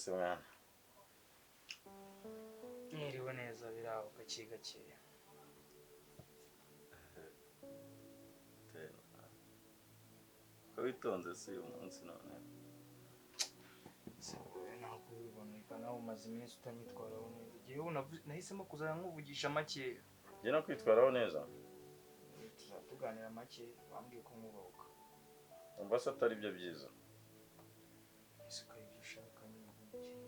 se mwana Mwiriwe neza biraho gake gake. ko witonze se uyu munsi none Ntabwo ubiboneka nawe umaze iminsi utanyitwaraho neza. Igihe nahisemo kuzana nkuvugisha make. njye no kwitwaraho neza Tuzatuganira make wambwiye ko nkubahuka. umva se atari byo byiza Ese ko ibyo ushaka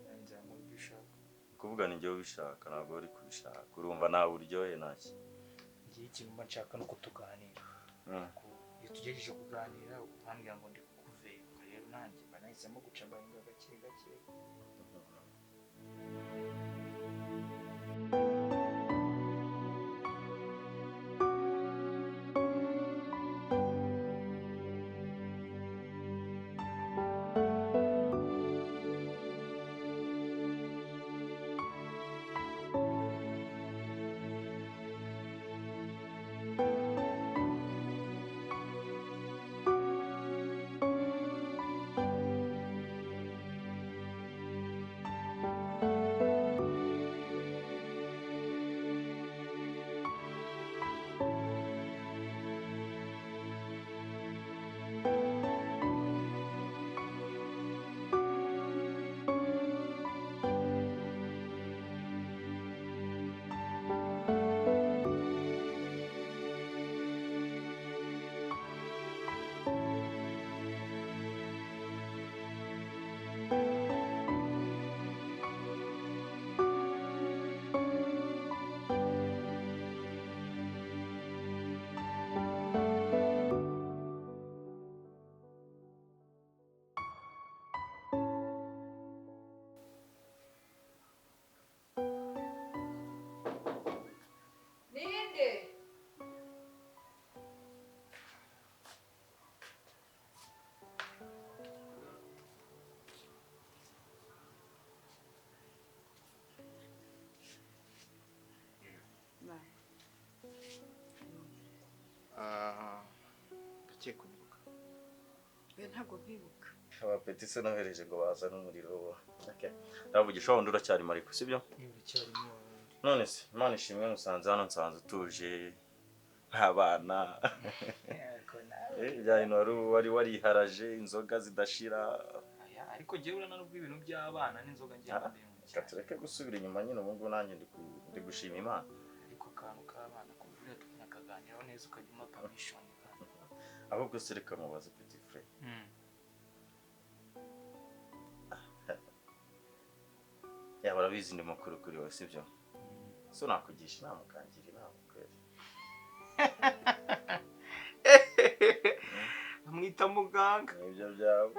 nanjye mu ibyo ushaka. kuvuga ni njyewe ubishaka ntabwo uri kubishaka urumva nawe uryohe ntacyo Igihe ikintu mba nshaka no kutuganira. Iyo tugejeje kuganira ukambwira ngo ndi kukuveruka rero nanjye mba nahisemo guca bahinga gake gake. Gake kuvuga. Ntabwo nkibuka. abapeti se nohereje ngo bazane umuriro ndavugisha wundi uracyari mariko sibyo none se Imana ishimwe musanze hano nsanze utuje nk'abana ibyahintu wari wariharaje inzoga zidashira ariko jyewe urananubwo ibintu by'abana n'inzoga njyewe tureke gusubira inyuma nyine ubu ngubu nanjye ndi gushima Imana ariko akantu k'abana kuvuga tukanakaganiraho neza ukajya umpa permission ahubwo se reka mubaze petit frère ya barabizi ndi mukuru kuri wowe sibyo so nakugisha inama ukangira inama kweli amwita muganga ibyo byawe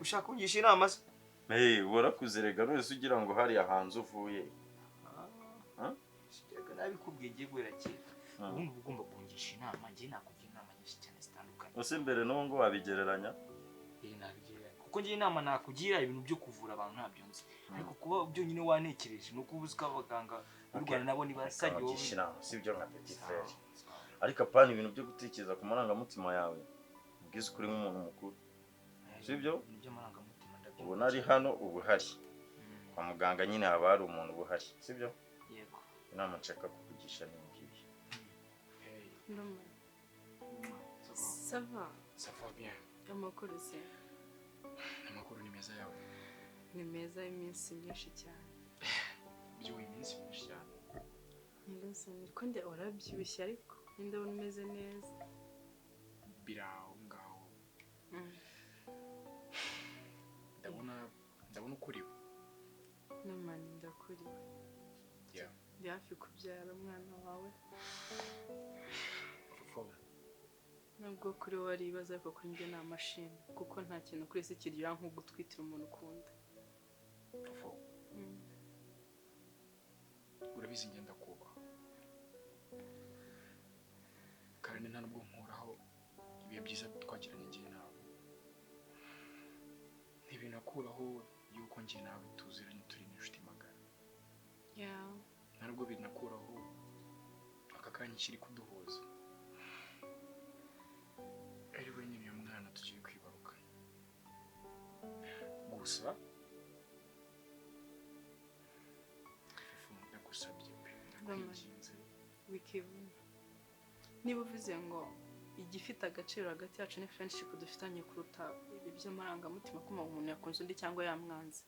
ushaka kugisha inama se warakuzerega wese ugira ngo hari ahanze uvuye nabikubwiye giye guhera kera ubundi ugomba kungisha inama njye nakugira inama nyinshi cyane zitandukanye ese mbere n'ubu ngo wabigereranya nabigereranya kuko njye inama nakugira ibintu byo kuvura abantu ntabyo nzi ariko kuba byonyine wanekereje nuko ubuzi ko abaganga b'u Rwanda nabo nibasajye wowe sibyo nka petit frère ariko apana ibintu byo gutekereza ku marangamutima yawe ubwiza kuri nk'umuntu mukuru sibyo by'amarangamutima ndabyo ubona ari hano ubu hari kwa muganga nyine haba hari umuntu ubu hari sibyo yego inama nshaka kukugisha ni ngiyi Ça va? Ça va bien. Amakuru se? Amakuru ni meza yawe. Ni meza iminsi myinshi cyane. Byo iminsi myinshi cyane. Ndose ko nde warabyibushye ariko ndabona umeze neza. Biraho ngaho. Ndabona ukuriwe. Namani ndakuriwe. Yeah. Ndi hafi kubyara umwana wawe. Nubwo kuri wowe ari ibibazo ariko kuri njye ni amashimwe kuko nta kintu kuri isi kiryoha nko gutwitira umuntu ukunda. Urabizi ngenda kubaha kandi nta nubwo nkuraho ibihe byiza twagiranye njye nawe ntibinakuraho yuko njye nawe tuziranye turi n'inshuti magara nta nubwo binakuraho aka kanya kiri kuduhuza ari we nyine uyu mwana tugiye kwibaruka gusa ndakwinginze wikibona niba uvuze ngo igifite agaciro hagati yacu ni friendship dufitanye kuruta ibi by'amarangamutima ko umuntu yakunze undi cyangwa yamwanze.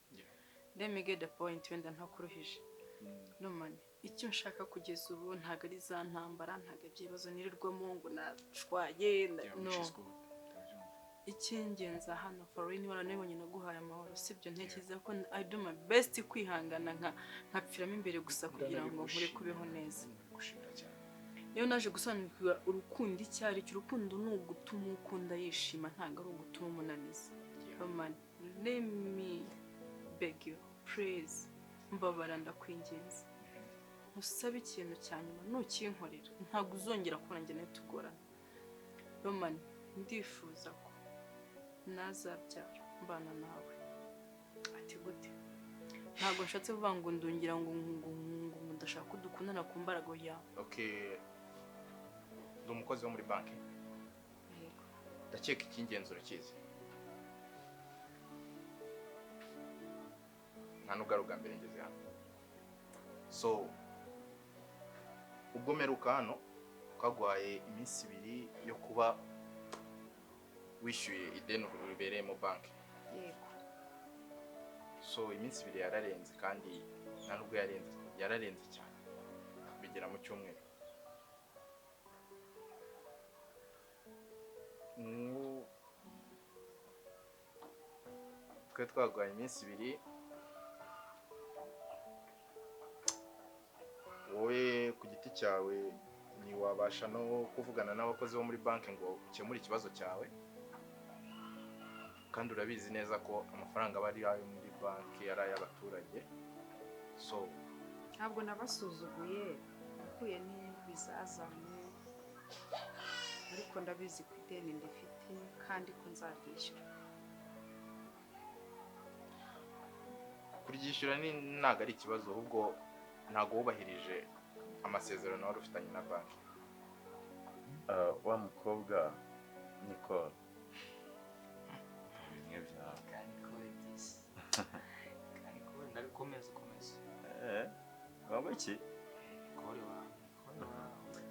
Let me get the point wenda ntakuruhije. No man, icyo nshaka kugeza ubu ntago ari za ntambara, ntago ibyibazo nirirwamo ngo nashwaye no. Icyingenza hano for real niba nabonye naguhaye amahoro sibyo ntekereza ko I do my best kwihangana nkapfiramo imbere gusa kugira ngo nkure kubeho neza. Niyo naje gusobanukirwa urukundo icyari cyo. Urukundo ni ugutuma ukunda yishima ntago ari ugutuma umunaniza. Man, let me beg you please mbabara ndakwinginze ntusabe ikintu cya nyuma nukinkorera ntago uzongera kubona njye tugorana. Roman, ndifuza ko nazabyara mbana nawe. Ati gute? Ntago nshatse kuvuga ngo ndungira ngo mudashaka dukundana ku mbaraga yawe. Okay. Ndi umukozi wo muri banki. Ndakeka icy'ingenzi urakizi. Nta n'ugaruka mbere ngeze hano. So ubwo meruka hano twagwaye iminsi 2 yo kuba wishyuye ideni ribereye mu banki. Yego. So iminsi 2 yararenze kandi nta nubwo yararenze cyane. Bigera mu cyumweru. Twe twagwaye iminsi 2. Wowe ku giti cyawe ni wabasha no kuvugana n'abakozi bo muri banki ngo ukemure ikibazo cyawe, kandi urabizi neza ko amafaranga bari ayo muri banki yari ay'abaturage. So ntabwo nabasuzuguye nakuye n'ibizazane ariko ndabizi ku ideni ndifite kandi ko nzaryishyura. kuryishyura ntago ari ikibazo, ahubwo ntago wubahirije amasezerano wari ufitanye na banki. Wa mukobwa Nicole waba iki?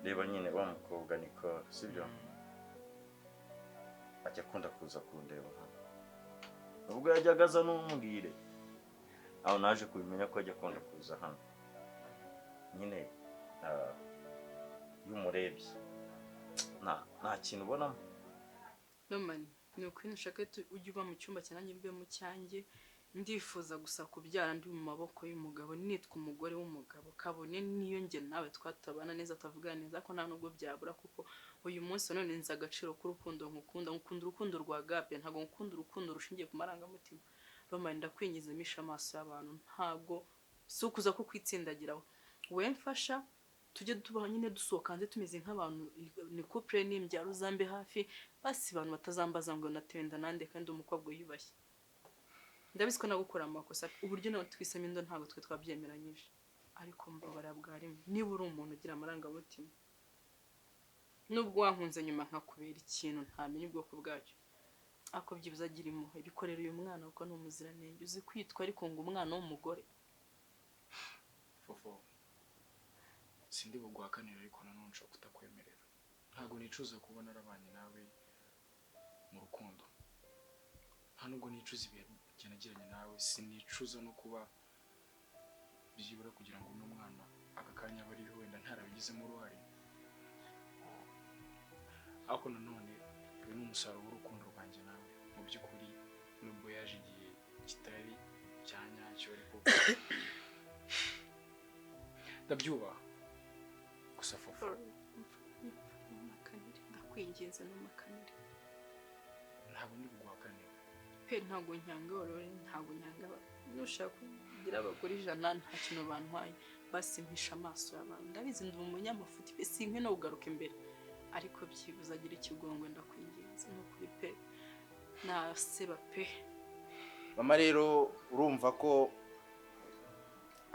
Reba nyine wa mukobwa Nicole sibyo? Ajya akunda kuza kundeba hano. Ubwo yajyaga aza n'umubwire. Aho naje kubimenya ko ajya akunda kuza hano. Nyine y'umurebye nta kintu ubonamo. Roman, ni ukwino ushaka ujye uba mu cyumba cyanjye mbe mu cyanjye. Ndifuza gusa kubyara ndi mu maboko y'umugabo, nitwa umugore w'umugabo, kabone niyo nge nawe twatabana neza tavugana neza ko nta nubwo byabura, kuko uyu munsi none nzi agaciro k'urukundo nkukunda urukundo rwa gape, ntago nkukunda urukundo rushingiye ku marangamutima. Roman, ndakwingiza misha amaso y'abantu, ntago sukuza ko kwitsindagiraho. We mfasha tujye tuba nyine dusohoka hanze tumeze nk'abantu, ni couple n'imbyaro zambe hafi, basi abantu batazambaza ngo natenda nande kandi umukobwa yubashye. Ndabizi ko nagukora amakosa, uburyo nawe twisemo indo ntago twe twabyemeranyije, ariko mbabara bwarimo niba uri umuntu ugira amarangamutima. Nubwo wankunze nyuma nkakubera ikintu ntamenye ubwoko bwacyo, ako byibuza agira impuhwe bikorera uyu mwana kuko ni umuziranenge, uzi kwitwa ariko ngo umwana w'umugore. Fofo, sindi buguhakanira ariko nanone nshobora kutakwemerera. Ntago nicuza kuba narabanye nawe mu rukundo, nta nubwo nicuza ibihe nagiranye nawe, sinicuza no kuba byibura kugira ngo uno mwana aka kanya bariho wenda ntarabigizemo uruhare. Ariko nanone uyu ni umusaruro w'urukundo rwanjye nawe mu by'ukuri, nubwo yaje igihe kitari cya nyacyo ariko ndabyubaha. Gusa Fofo, ndakwinginze n'amakanire. ntabwo ndi buguhakanira Pe ntago nyanga orore, ntago nyanga nushaka kugira abagore 100 nta kintu bantwaye, basi mpisha amaso y'abantu. Ndabizi ndi umunyamafuti pe simpe no kugaruka imbere, ariko byibuza agira ikigongwe ndakwinginze no kuri pe naseba pe. Mama rero urumva ko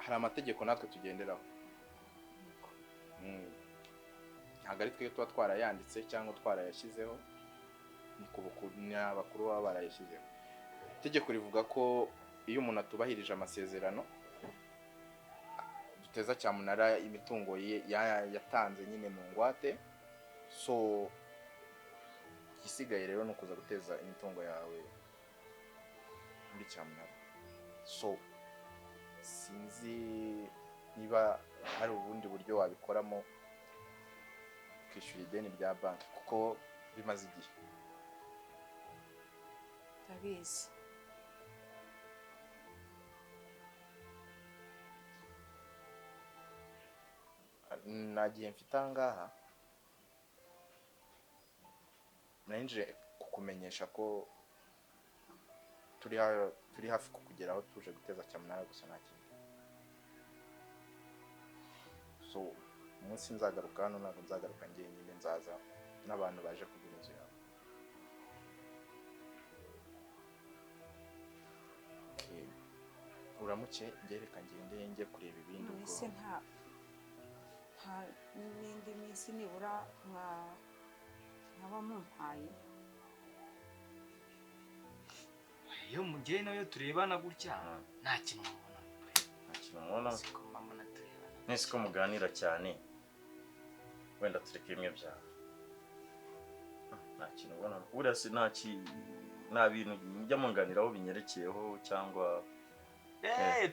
hari amategeko natwe tugenderaho. Ntabwo ari twe tuba twarayanditse cyangwa twarayashyizeho, ni abakuru baba barayashyizeho. Itegeko rivuga ko iyo umuntu atubahirije amasezerano duteza cyamunara imitungo ye yatanze nyine mu ngwate, so igisigaye rero no kuza guteza imitungo yawe muri cyamunara. So sinzi niba hari ubundi buryo wabikoramo ukishyura ideni rya banki kuko bimaze igihe. ndabizi. Nagiye mfite ahangaha narinje kukumenyesha ko turi hafi kukugeraho tuje guteza cyamunara gusa nta kindi. So umunsi nzagaruka hano ntabwo nzagaruka njyenyine, nzaza n'abantu baje kugura inzu yawe. Okay. Uramuke ngereka ngende njye kureba ibindi ubwo. Ese nta n'indi minsi nibura nkaba mumpaye. iyo mugiye nayo turebana gutya nta kintu mubona. nta kintu mubona Siko mama na turebana. nese ko muganira cyane wenda tureke bimwe byawe. Nta kintu ubona buriya se nta bintu mujya munganiraho binyerekeyeho cyangwa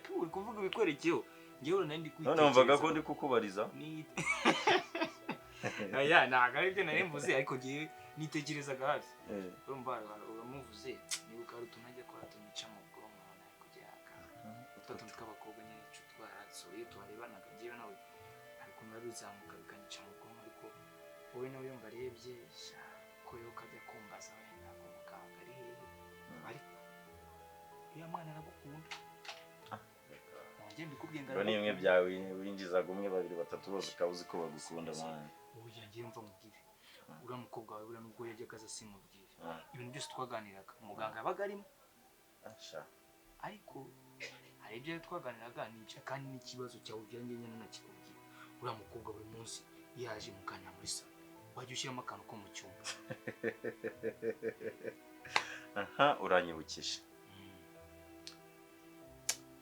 tu uri kuvuga ibikwerekeyeho ngewe nari ndi kwitekereza. none wumvaga ko ndi kukubariza aya ntabwo ari byo nari mvuze ariko ngewe nitekerezaga hafi. urumva uramuvuze nibuka hari utuntu ajya kora tumica mu bwonko nari kugeraga utwo tuntu tw'abakobwa nyine twarasohoye tubarebanaga ngewe nawe ariko biba bizamuka bikanyica mu bwonko ariko wowe nawe yumva arebye ko yo kajya kumbaza wenda ko muganga ari hehe ariko uriya mwana aragukunda. Nanjye mbikubwiye ngo ni bimwe byawe winjizaga umwe babiri batatu bose ukaba uzi ko bagukunda mwana. ubu yagiye mva mubwire uriya mukobwa wawe buriya nubwo yajyaga aza simubwire ibintu byose twaganiraga umuganga yabaga arimo ariko hari ibyo twaganiraga nica kandi n'ikibazo cyawe byanjye nyine nakikubwira. uriya mukobwa buri munsi yaje muganira muri salo wajya ushyiramo akantu ko mu cyumba. uranyibukije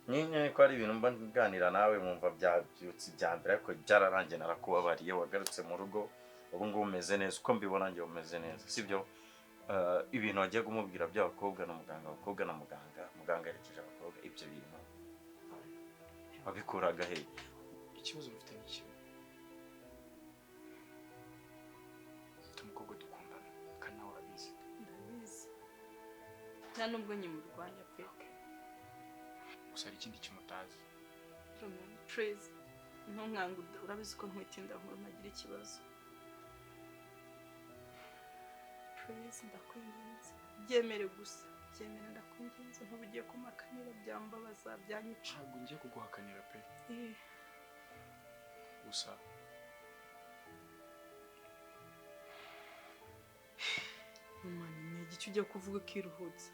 nyine ko ari ibintu mba nganira nawe mwumva byabyutse ibya mbere ariko byararangiye narakubabariye wagarutse mu rugo ubu ngubu umeze neza uko mbibona njye umeze neza sibyo. Ibintu wagiye kumubwira by'abakobwa na muganga abakobwa na muganga yerekeje abakobwa ibyo bintu wabikuraga he? Ikibazo mfite ni kimwe, mfite umukobwa dukundana kandi nawe urabizi. Ndabizi nta nubwo nyimurwanya pe, gusa hari ikindi kintu utazi. Please ntunkanga, urabizi ko nkwitinda nkuru nagira ikibazo. Please ndakwinginze byemere gusa, byemere ndakwinginze, ntubugiye kumakanira byambabaza byanyica. Ntabwo ngiye kuguhakanira pe, gusa Mani ni igice ujya kuvuga ukiruhutsa.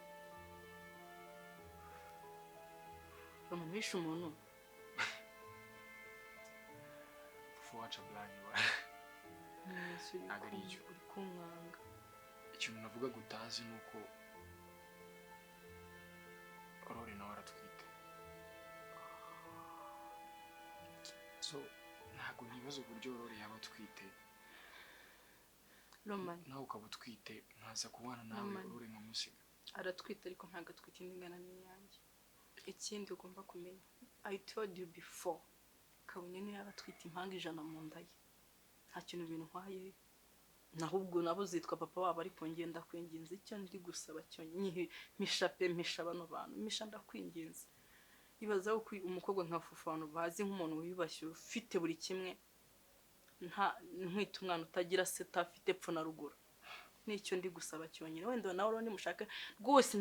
Uramumisha umuntu fufu waca blanyi wa ntabwo ari icyo uri kumwanga. Ikintu navuga gutazi nuko Aurore nawe aratwite, so ntabwo ntibaza uburyo Aurore yaba atwite Roman nawe ukaba utwite nkaza kubana nawe Aurore nkamusiga. Aratwite ariko ntabwo atwite ingana n'iyanjye. Ikindi ugomba kumenya, I told you before, kabone niyo yaba atwite impanga 100 mu nda ye nta kintu bintwaye, nahubwo nabo zitwa papa wabo, ariko ngenda kwinginze icyo ndi gusaba cyo misha pe, misha bano bantu, misha ndakwinginze. Ibaza uko umukobwa nka Fufu abantu bazi nk'umuntu wiyubashye ufite buri kimwe, nta ntwita umwana utagira seta afite epfo na ruguru. Nicyo ndi gusaba cyonyine, wenda nawe urone mushaka rwose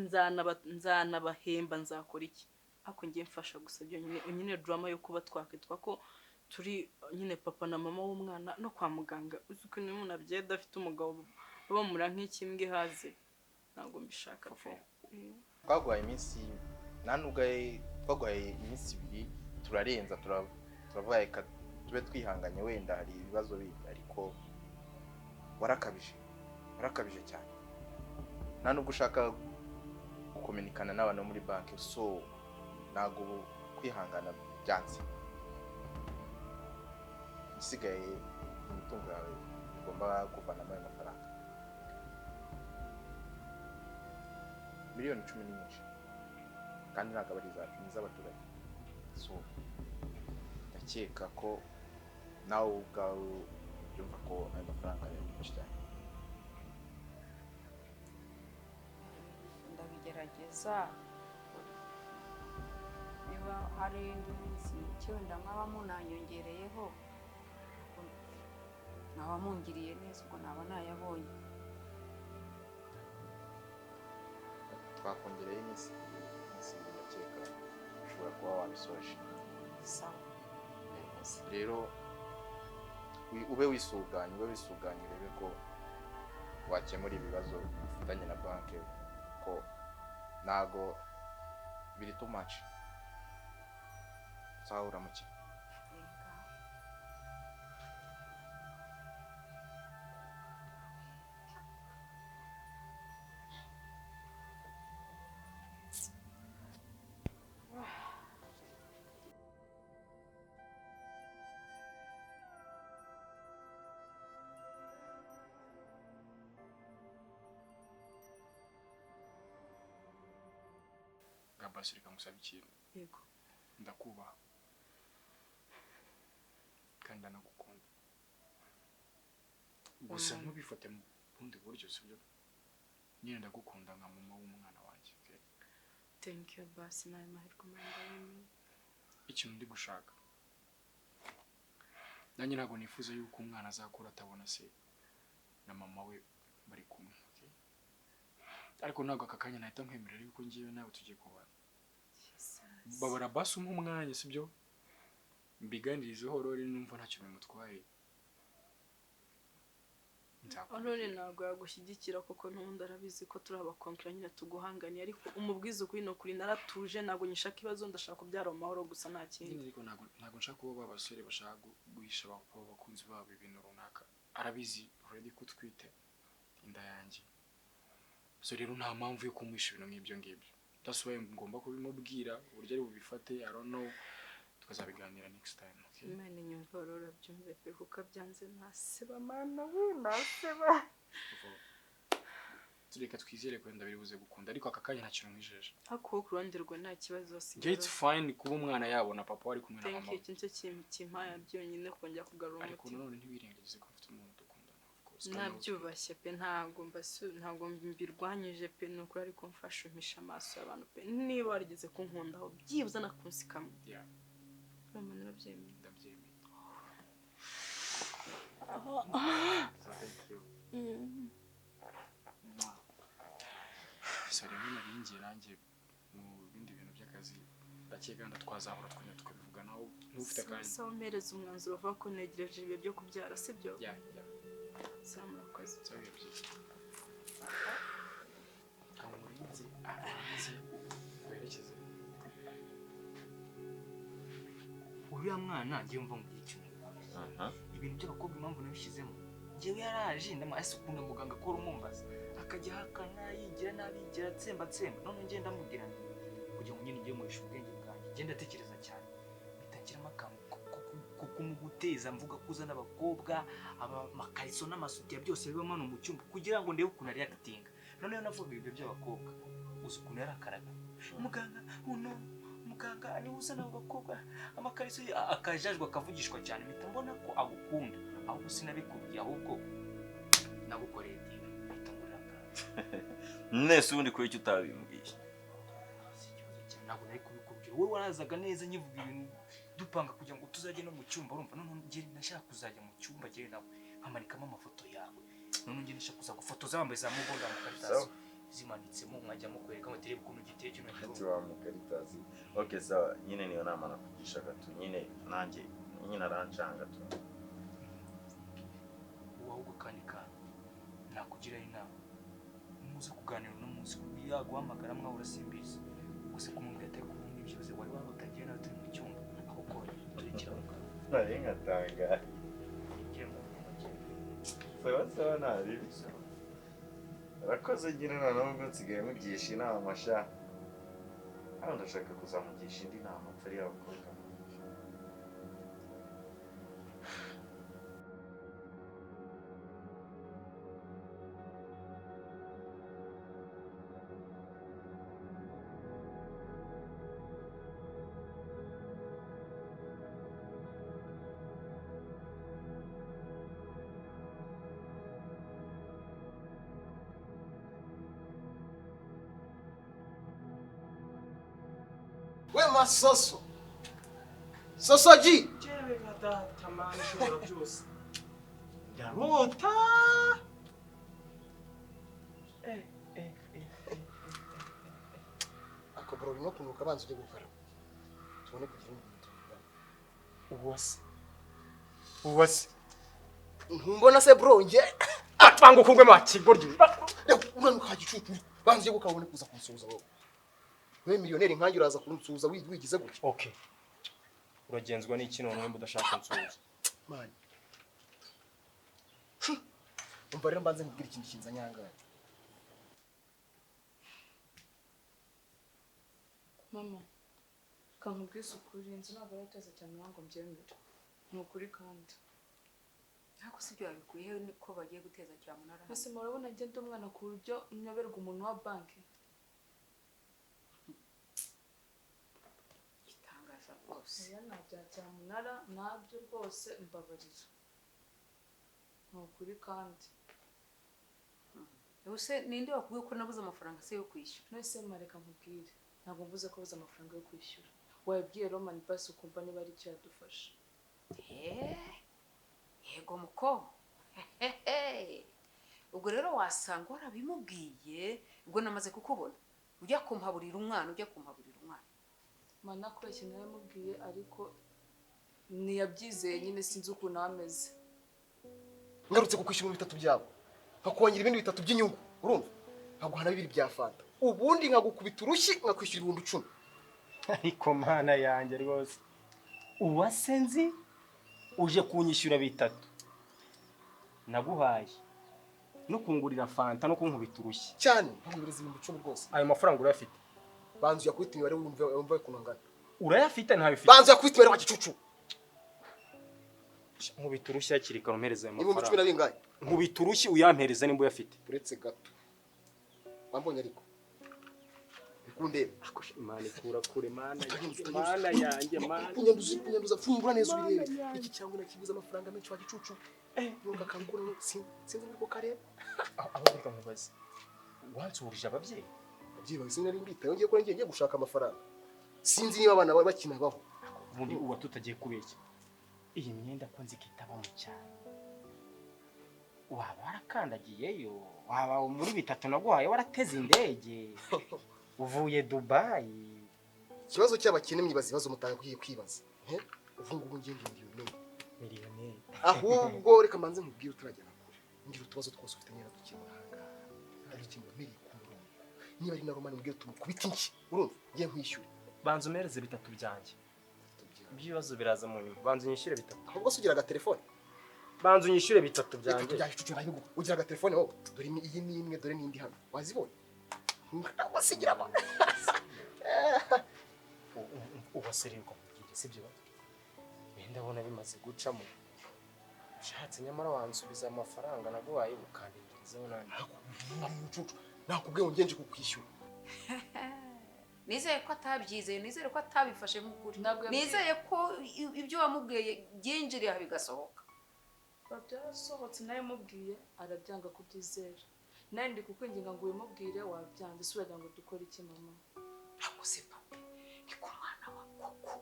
nzanabahemba nzakora iki, ako ngiye mfasha gusa byo nyine drama yo kuba twakitwa ko turi nyine papa na mama w'umwana no kwa muganga. Uzi ko niyo umuntu abyaye adafite umugabo bamura nk'ikimbwe haze, ntabwo mbishaka pe. Twaguhaye iminsi twaguhaye iminsi 2 turarenza turavuye tube twihanganye, wenda hari ibibazo bindi, ariko warakabije cyane. Nta nubwo ushaka gukominikana n'abantu muri banki, so ntabwo kwihangana byanze. isigaye imitungo yawe ugomba kuvanamo ayo mafaranga. Miliyoni 10 ni nyinshi kandi ntabwo ari izacu, ni iz'abaturage. So ndakeka ko nawe ubwawe ubyumva ko ayo mafaranga ari menshi cyane. ndabigerageza niba hari indi minsi wenda mwaba munanyongereyeho mwaba mungiriye neza ubwo naba nayabonye. Twakongereye iminsi ndakeka ushobora kuba wabisoje. Sawa. Rero ube wisuganye urebe ko wakemura ibibazo ufitanye na banki, ko ntago biri too much. Sawa, uramuke. Gabasi reka musaba ikintu. Yego. Ndakubaha kandi ndanagukunda, gusa ntubifate mu bundi buryo, sibyo? Nyine ndagukunda nka mama w'umwana wanjye. Okay? Thank you basi nawe mahirwe manda. Ikintu ndi gushaka nanjye ntabwo nifuza yuko umwana azakura atabona se na mama we bari kumwe. Okay? Ariko ntabwo aka kanya nahita nkwemerera yuko ngiye nawe tugiye kubana. Babara basi umwanya, sibyo? Mbiganirizeho rero numva ntacyo bimutwaye. None ntabwo yagushyigikira kuko n'ubundi arabizi ko turi abakonkera nyine tuguhanganiye, ariko umubwiza ukuri no kuri naratuje, ntabwo nyishaka ibibazo, ndashaka kubyara amahoro gusa nta kindi. Ariko ntabwo nshaka kuba babasore bashaka guhisha abakunzi babo ibintu runaka. Arabizi already ko twite inda yanjye, so rero nta mpamvu yo kumwisha ibintu nk'ibyo ngibyo. That's why ngomba kubimubwira uburyo ari bubifate. I don't know, tukazabiganira next time. Okay? Imana inyumva rero byumve pe kuko byanze ntaseba mana we naseba. Tureka twizere ko wenda biribuze gukunda, ariko aka kanya nta kintu nkwijeje. Ako ku ruhande rwe nta kibazo si. It's fine kuba umwana yabona papa wari kumwe na mama. Thank you, cyo kimpaya byonyine kongera kugarura umutima. Ariko none ntiwirengagize ko ufite umuntu dukundana, of course. Nabyubashye pe, ntabwo mbirwanyije pe, nuko ari kumfasha umpisha amaso y'abantu pe. Niba warigeze kunkundaho byibuze nakunsi kamwe. Yeah. Mama narabyemeye. Ndabyemeye. So rero naringiye nanjye mu bindi bintu by'akazi, ndakeka twazahora twanya tukabivuganaho ntufite akanya. Sawa, mpereza umwanzuro uvuga ko negereje ibihe byo kubyara, sibyo? Yeah. Sawa, murakoze. Sawa, byiza. Kamurinzi aranze werekeze. Uriya mwana ngiye mva mu gihe ibintu by'abakobwa impamvu nabishyizemo, njyewe yaraje ndamase ukunda muganga akora umumbaza akajya hakana yigira nabigira tsemba none ngenda mubwira nti kugira ngo nyine ngiye muhisha ubwenge bwanjye, ngenda atekereza cyane bitangiramo akantu kumuguteza mvuga kuza n'abakobwa amakariso n'amasutiya byose biba mano mu cyumba kugira ngo ndebe ukuntu ari acting. None navuga ibyo by'abakobwa uzi ukuntu yarakaraga muganga ni uzana abakobwa amakariso akajajwa akavugishwa cyane, mpita mbona ko agukunda, ahubwo sinabikubwiye, ahubwo nagukoreye dino mpita nguranga. Nese ubundi kuri icyo utabimbwiye ntabwo nari kubikubwira, wowe warazaga neza nyivuga ibintu dupanga kugira ngo tuzajye no mu cyumba, urumva none ngiye nashaka kuzajya mu cyumba gihe nawe nkamanikamo amafoto yawe, none ngiye nashaka kuza gufotoza wambaye za mugonga mu karitasi zimanitsemo mwajya mukwereka amatere ukuntu giteye kino ati wa mu karitasi. Okay, sawa, nyine niyo nama nakugisha gato, nyine nanjye nyine arancanga tu. Ahubwo kandi nakugira inama muze kuganira no munsi yaguhamagara mwahura simbizi gusa kumubwira atari kumwe byose wari wabutagiye nawe turi mu cyumba aho kore turekera mu kanwa Nari nkatanga. Sawa nari bisa. Arakoze nyine nubwo nsigaye mugisha inama sha. Hano ndashaka kuzamugisha indi nama atari abakobwa. we masoso sosoji jewe nka data mani ishobora byose ndarota akaburo bino kunuka banze ujye gukara tubone kugira ibintu uwase ntumbona se bro nge atwanga ukungwe makigoryo uranuka hagicucu banze ujye gukabone kuza kunsuhuza wowe we miliyoneri nkanjye uraza kunsuhuza wigize gutya okay uragenzwa n'iki none wemba udashaka kunsuhuza mani umva rero mbanze nkubwira ikintu kinza nyangaye mama kankubwise ukuri inzu ntabwo yarateza cyane ngo mbyemere ni ukuri kandi ntabwo si byo babikuye ko bagiye guteza cyamunara ese murabona agenda umwana ku buryo nyoberwa umuntu wa banki gitangaza rwose oya ntabya cyamunara nabyo rwose mbabarira ni ukuri kandi ese ninde wakubwiye ko nabuze amafaranga se yo kwishyura nese mareka nkubwire ntabwo mvuze ko buze amafaranga yo kwishyura wabwiye Roman basi ukumva niba ari icyo yadufasha yego muko ubwo rero wasanga warabimubwiye ubwo namaze kukubona ujya kumpaburira umwana mana kweshye naramubwiye ariko ntiyabyizeye nyine sinzi ukuntu ameze ngarutse kukwishyura mu bitatu byabo nkakongera ibindi bitatu by'inyungu urumva nkaguhana bibiri bya fanta ubundi nkagukubita urushyi nkakwishyura 10,000 ariko mana yanjye rwose uwase nzi uje kunyishyura bitatu naguhaye no kungurira fanta no kunkubita urushyi cyane nkaguririza 10,000 rwose ayo mafaranga urayafite banzu yakwita imibare wumva kunangana urayafite ntabifite banzu yakwita imibare wa gicucu nkubita urushyi hakiri kare umpereza ayo 10,000 mafaranga bingahe nkubita urushyi uyampereza nimba uyafite uretse gato wambonye ariko bikundebe imana ikura kure mana yanjye mana kunyanduza fungura neza ubirebe iki cyangwa nakibuza amafaranga menshi wa gicucu nunga kangura sinzi niko kareba aho reka nkubaze wansurije ababyeyi abyeyi bazi nari mbita yongeye ko ngiye gushaka amafaranga sinzi niba abana bakina baho ubundi uba tutagiye kubeshya iyi myenda ko nzi kitaba mu cyane waba warakandagiyeyo waba muri bitatu naguhaye warateze indege uvuye Dubai ikibazo cy'abakene mwibaza ibibazo mutagiye kwibaza uvuga ngo ngiye miliyoneri ahubwo reka manze nkubwire uturajyana kure ngira utubazo twose ufite nyira dukemura hanga ari ikintu miri ku murongo niba ari na Roman mbwire tumukubita iki urumva ngiye nkwishyura banza umereze bitatu byanjye ibibazo biraza mu nyuma banza unyishyure bitatu ahubwo se ugira agatelefone banza unyishyure bitatu byanjye byagicucu nayo ugira agatelefone wowe dore iyi ni imwe dore n'indi hano wazibonye wasigira abana ubaseruka mubwire sibyo ndabona bimaze gucamo ushatse nyamara wansubiza amafaranga naguhaye ukandindirizaho nandi nakubwiye ngo ngenje kukwishyura nizeye ko atabyizeye nizeye ko atabifashe nk'ukuri nizeye ko ibyo wamubwiye byinjiriye bigasohoka byarasohotse nawe mubwiye arabyanga kubyizera nawe ndi kukwinginga ngo ubimubwire wabyanga ese uragira ngo dukore iki mama ntabwo se papa ni ku mwana wa koko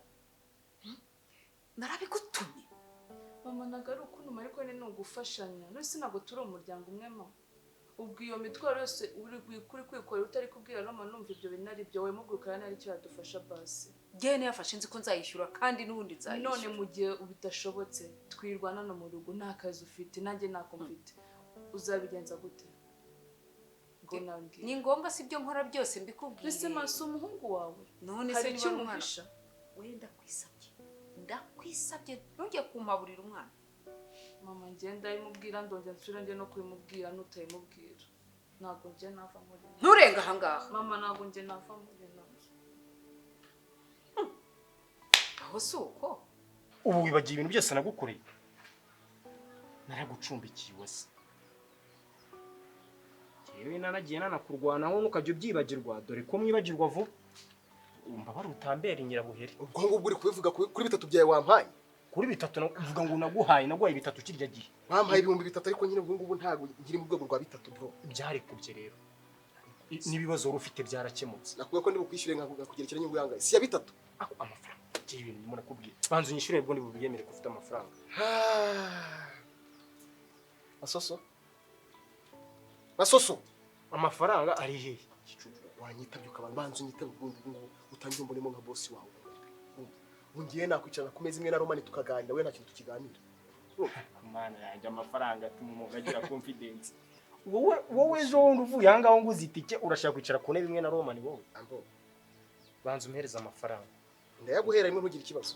narabigutumye mama ntabwo ari ukuntu ariko ni ugufashanya nose ntabwo turi umuryango umwe ma ubwo iyo mitwaro yose uri kwikorera utari kubwira Roma numva ibyo bintu ari byo wowe mubwira nari icyo yadufasha basi njyewe yafashe nzi ko nzayishyura kandi n'ubundi nzayishyura none mu gihe ubidashobotse twirwana no mu rugo nta kazi ufite nanjye ntako mfite uzabigenza gute ngo nambwire ni ngombwa si ibyo nkora byose mbikubwiye ese maso umuhungu wawe none se niba umuhisha wenda ndakwisabye ntujye kumpaburira umwana mama ngenda imubwira ndongera nsubira njye no kubimubwira n'utayimubwira ntabwo njye nava muri nturenga aha ngaha mama ntabwo njye nava muri nazo aho si uko ubu wibagiye ibintu byose nagukoreye naragucumbikiye wese yewe nanagiye nanakurwanaho nukajya ubyibagirwa dore ko mwibagirwa vuba umva bari utambere nyirabuhere ubwo ngubwo uri kubivuga kuri bitatu byawe wampaye kuri bitatu uvuga ngo naguhaye bitatu kirya gihe wampaye 3,000 ariko nyine ubwo ngubwo ntago ngiri mu rwego rwa bitatu bro byari kubye rero n'ibibazo wari ufite byarakemutse nakubwiye ko ndi bukwishyure nkakugerekera inyungu yangaye si ya 3 amafaranga igihe ibintu ndimo nakubwiye banza unyishyure bwo ndi bubiyemere ko ufite amafaranga Masoso amafaranga ari hehe wanyitabye ukaba banza unyitabe ubundi utangiye mbonemo nka boss wawe ungiye nakwicara ku meza imwe na Romani tukaganira we nta kintu tukiganira mana yanjye amafaranga atuma umuntu agira confidence wowe ejo wundi uvuye aha ngaho nguzi itike urashaka kwicara ku ntebe imwe na Romani wowe banza umuhereza amafaranga ndayaguhera rimwe ntugire ikibazo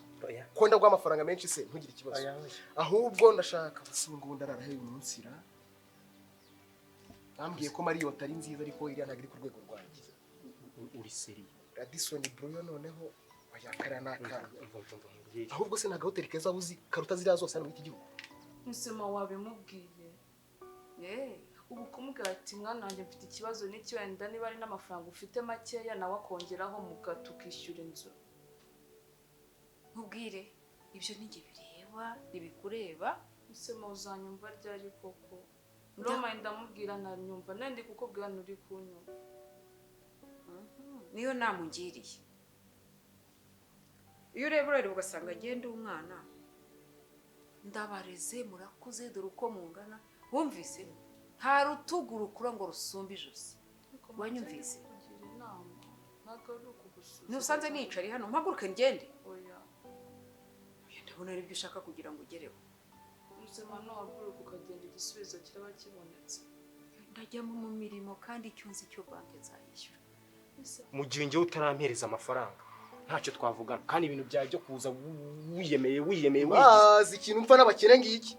ko ndagwa amafaranga menshi se ntugire ikibazo ahubwo ndashaka gusunga ndarara he umunsi ra ambwiye ko Mariyo atari nziza ariko iriya ntagiri ku rwego rwanjye uri seri Radisson Bruyo noneho wayakara nakara ahubwo se naga hotel keza uzi karuta ziriya zose hano mu iki gihugu Musema wabimubwiye ubu kumubwira ati mwana wanjye mfite ikibazo n'icyo wenda niba ari n'amafaranga ufite makeya nawe akongeraho mugatukishyura inzu nkubwire ibyo nige bireba nibikureba Musema uzanyumva ryari koko Roma ndamubwira nanyumva nandi kukubwira nuri kunyumva niyo namungiriye iyo rero ugasanga agenda umwana ndabareze murakuze dore uko mungana wumvise nta rutugu rukura ngo rusumbe ijosi wanyumvise nusanze nicari hano mpaguruke ngende oya ndabona ari byo ushaka kugira ngo ugereho Musema no haguruka ukagenda igisubizo kiraba kibonetse ndajya mu mirimo kandi icyo nzi cyo banki zayishyura mu gihe ngiye utarampereza amafaranga ntacyo twavugana kandi ibintu byawe byo kuza wiyemeye bazi ikintu mfa n'abakene ngiki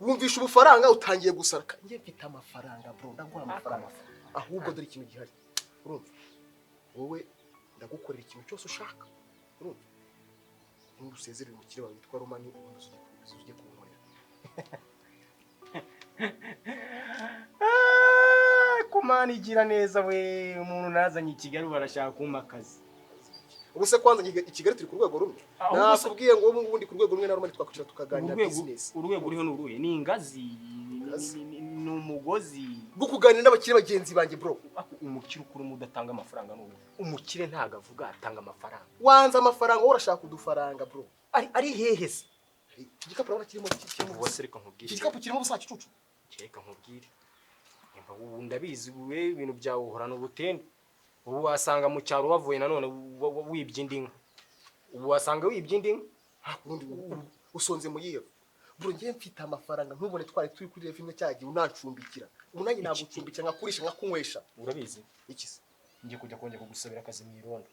wumvisha ubufaranga utangiye gusaraka ngiye mfite amafaranga bro ndaguha amafaranga ahubwo dore ikintu gihari urumva wowe ndagukorera ikintu cyose ushaka urumva n'usezerere mu kire wawe witwa Romani ujye kunkorera kumana igira neza we umuntu nazanye i Kigali barashaka kumakazi ubuse kwanza i Kigali turi ku rwego rumwe nakubwiye ngo ubu ngundi ku rwego rumwe na Romani twakwicara tukaganira business urwego uriho n'uruhe ni ingazi ni umugozi bwo kuganira n'abakire bagenzi banjye bro umukire ukuri mudatanga amafaranga n'ubu umukire ntago avuga atanga amafaranga wanza amafaranga wowe urashaka udufaranga bro ari hehe se igikapu urabona kirimo wose reka nkubwire igikapu kirimo busa kicucu reka nkubwire nimba ubu ndabizi we ibintu byawe uhorana ubutende ubu wasanga mu cyaro wavuye nanone wibye indinka ubu wasanga wibye indinka hakundi usonze mu yiyo bro ngiye mfite amafaranga ntubone twari turi kuri filime cyagiye unancumbikira ubu nanjye nagucumbikira ngakurisha ngakunywesha urabizi iki se ngiye kujya kongera kugusabira akazi mu irondo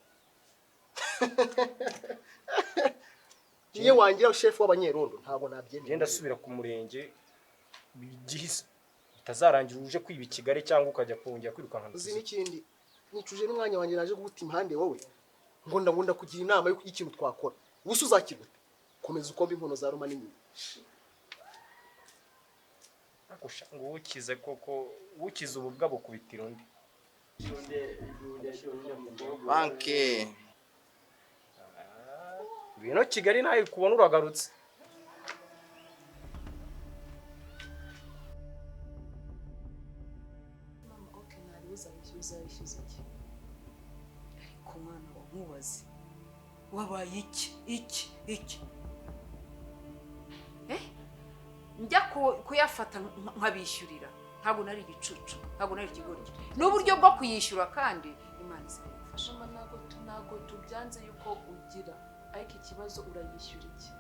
niye wangira chef w'abanyerondo ntabwo nabyemeye ngenda subira ku murenge bigihise utazarangira uje kwiba i Kigali cyangwa ukajya kongera kwirukanka uzi n'ikindi nicuje n'umwanya wanjye naje guhuta impande wowe ngo ndabunda kugira inama y'ikintu twakora ubuso uzakirute komeza ukombe inkono za Romani nyine akusha ngo ukize koko ukize ububwa bukubitira undi banke bino Kigali nayo kubona uragarutse uzayishyuza iki ariko mwana wamubaze wabaye iki njya kuyafata nkabishyurira ntabwo nari igicucu ntabwo nari ikigoryi n'uburyo bwo kuyishyura kandi Imana izabifasha ntabwo tubyanze yuko ugira ariko ikibazo urayishyura iki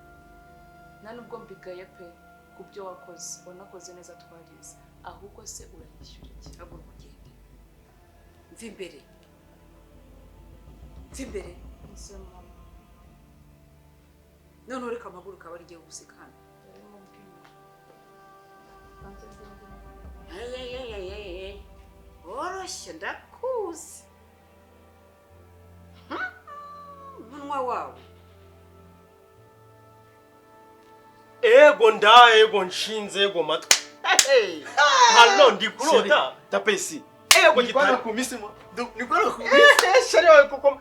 nta nubwo mbigaye pe ku byo wakoze wanakoze neza twarize ahubwo se urayishyura iki ntabwo ugende mva imbere none reka amaguru kaba ari giye gusikana oroshye ndakuzi umunwa wawe ego nshinze ego matwi hano ndi kurota tapesi ego gitana ku misimo nikora ku misemo wawe kuko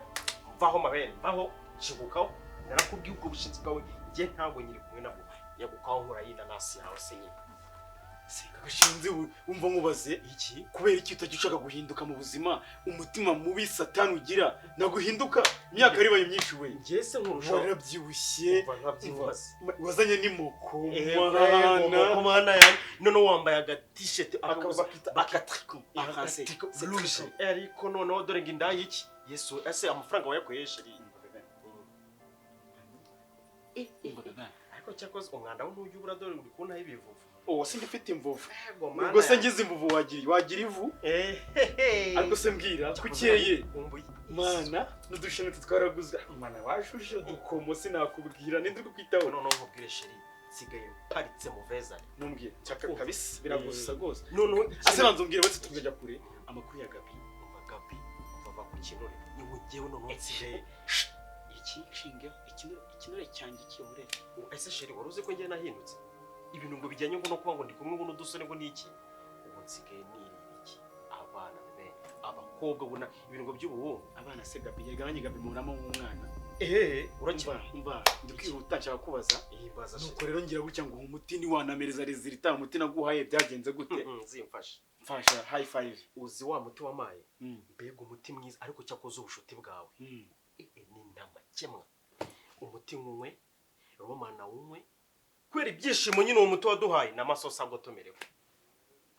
vaho mabere vaho shigukaho narakubwiye ubwo bushinzi bwawe ngiye ntabwo nyiri kumwe nabo yagukaho nkora yinda nasi yawe se nyine senga gashinzi wumva nkubaze iki kubera iki utajya ushaka guhinduka mu buzima umutima mubi satani ugira naguhinduka imyaka aribaye myinshi we njye se nkurushaho warabyibushye umva nkabyibuze wazanye n'imoko mana yanjye none wambaye agatisheti akatriko ariko noneho dore ngo inda y'iki yesu ese amafaranga wayakoresha ariko cyakoze umwanda wo ntujya ubura dore uri kuntaho ibivuvu uwo si ufite imvuvu ubwo se ngize imvuvu wagira ivu ariko se mbwira kukeye mana n'udushenete twaraguzwe mana washushe udukomo sinakubwira ninde uri kukwitaho noneho nkubwire sheri nsigaye mparitse mu vezari numbwire cyaka kabisa biragusa rwose noneho ase banza umbwire bose tukajya kure amakuru ya Gabi Gabi bava ku kinure ni mugewe noneho nsigaye iki nshinge ikinure cyanjye kiyobore ese sheri wari uzi ko njye nahindutse ibintu ngo bijyanye ngo no kuba ngo ndi kumwe ngo n'udusore ngo niki ubu nsigaye nirira iki abana be abakobwa ubona ibintu ngo by'ubuhungu abana se Gabi yagabanye Gabi muramo w'umwana urakira umva ndikwihuta nshaka kubaza baza nuko rero ngira gutya ngo umuti ni wanamereza rezilita umuti naguhaye byagenze gute zimfasha mfasha high five uzi wa muti wamaye mbega umuti mwiza ariko cyakoze ubushuti bwawe ni ntamakemwa umuti nk'umwe romana wumwe kwera ibyishimo nyine uwo muti waduhaye n'amasosa agotomerewe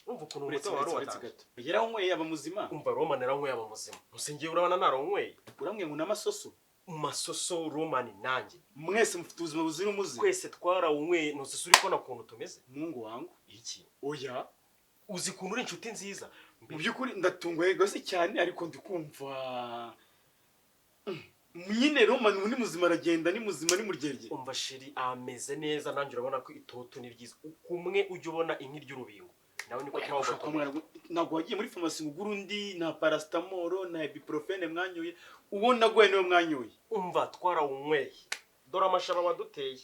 umva ukuntu umuti wari watanze yera unyweye aba muzima umva romana ranyweye aba muzima musingiye urabana naronyweye uramwe ngo n'amasoso masoso romani nanjye mwese mufite ubuzima buzira umuze twese twarawunyweye ntusese uri kubona ukuntu tumeze mungu wangu iki oya uzi ukuntu uri inshuti nziza mu by'ukuri ndatunguye gose cyane ariko ndikumva nyine romani ubu ni muzima aragenda ni muzima ni muryerye umva sheri ameze neza nanjye urabona ko itoto ni ryiza kumwe ujya ubona inki ry'urubingo nawe niko twabagotomera ntabwo wagiye muri farumasi ngo ugure undi na paracetamol na ibuprofene mwanyoye uwo naguhaye niwe mwanyoye umva twarawunyweye dore amashaba waduteye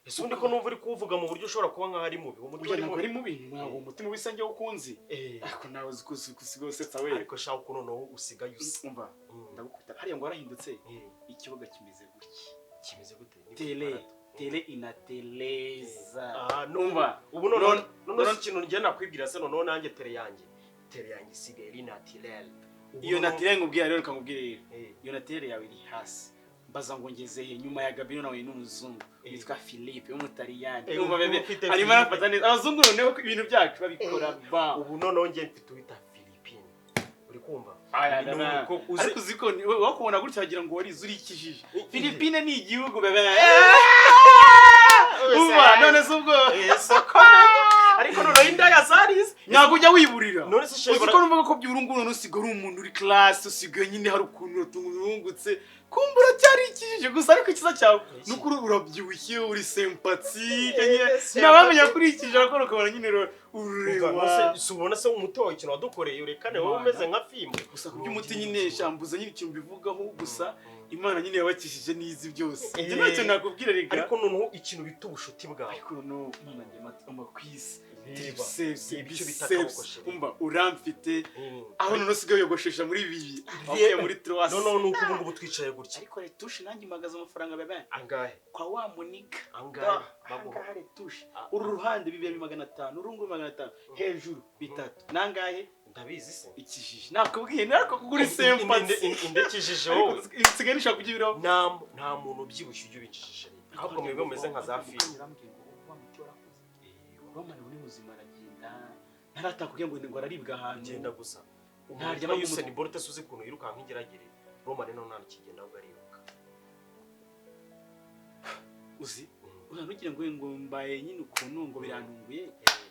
ese undi ko numva uri kuvuga mu buryo ushobora kuba nkaho ari mubi umutima ari mubi ntabwo umutima wisange ukunzi ariko nawe usigaye usetsa we ariko shaka ukuntu noneho usigaye usa umva ndagukubita hariya ngo warahindutse ikibuga kimeze gutya kimeze gute tele inateleza numva ubu noneho ikintu njye nakwibwira se noneho nanjye tele yanjye isigaye iri naturel iyo naturel ngubwira rero kamubwire iyo naturel yawe iri hasi mbaza ngo ngeze he nyuma ya Gabino nawe n'umuzungu yitwa Philippe w'umutaliyani umva bebe arimo arafata neza abazungu noneho ibintu byacu babikora ba ubu noneho njye mfite uwita Philippine uri kumva ariko uziko wakubona gutya wagira ngo warize urikijije Philippine ni igihugu bebe umva none se ubwo ariko noneho inda ya Saris ntabwo ujya wiburira none se sheri uziko numva ko byurungu none usigaye uri umuntu uri class usigaye nyine hari ukuntu tungungutse kumbura cyari ikijije gusa ariko ikiza cyawe nukuri urabyibushye uri sympathie nabamenya kuri ikije akora ukabona nyine ureba ubona se umuti wawe ikintu wadukoreye urekane wowe umeze nka filime gusa kuby'umuti nyine shambuza nyine ikintu bivugaho gusa Imana nyine yabakishije n'izi byose ibyo ntacyo nakubwira rega ariko noneho ikintu bita ubushuti bwawe ariko noneho Imana njye matama kwisi umva uramfite aho none usigaye yogoshesha muri bibi avuye muri 3 noneho nuko ubu ngubu twicaye gutya ariko retushe nanjye magaza amafaranga bebe angahe kwa wa Monica angahe baguha retushe uru ruhande bibiri 500 urungu 500 hejuru bitatu nangahe ndabizi se ikijije nakubwiye narako kugura sempatsi indekijije wowe nsigaye nishaka kugibiraho nta muntu ubyibushye ujye ubinjijije ahubwo mwebwe mumeze nka za filime Romani uri muzima aragenda naratakubwiye ngo araribwa ahantu genda gusa ntarya no Usain Bolt suze kuntu yiruka nk'ingeragere Romani no nta kigenda ahubwo ariruka uzi uranukire ngo mbaye nyine ukuntu ngo birantunguye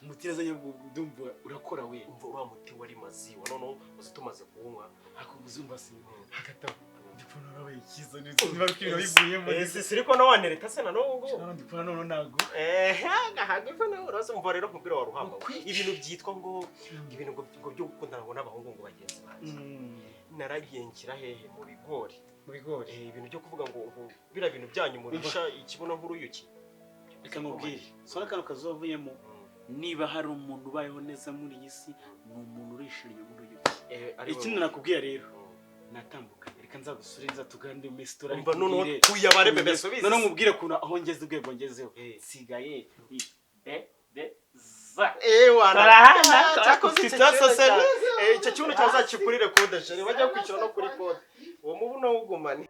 umuti azanye ndumva urakora we umva ura muti wari maziwa noneho uzi tumaze kuwunywa akuguzumva si hagataho ndipfana nawe ikiza neza niba rukiro bivuyemo siriko na wanereta se na nongo ndipfana none nago gahagifa nawe uraza umva rero nkubwira wa ruhamba ibintu byitwa ngo ibintu ngo byo gukundana ngo n'abahungu ngo bagenzi banjye naragiye nkira hehe mu bigori ibintu byo kuvuga ngo bira bintu byanyu murisha ikibuno nk'uruyuki reka mubwire sona kano kazovuyemo niba hari umuntu ubayeho neza muri iyi si ni umuntu urishiriye muri uyuki ikindi nakubwiye rero natambuka reka nzagusuriza tugande mestora umva none tuyabare bebe sobize none nkubwire kuna aho ngeze ubwego ngezeho sigaye wana Turahana, cyakoze ufite icyo sose icyo kibuno cyazakikurire kode sheri bajya kwishyura no kuri kode uwo mubuno wugumane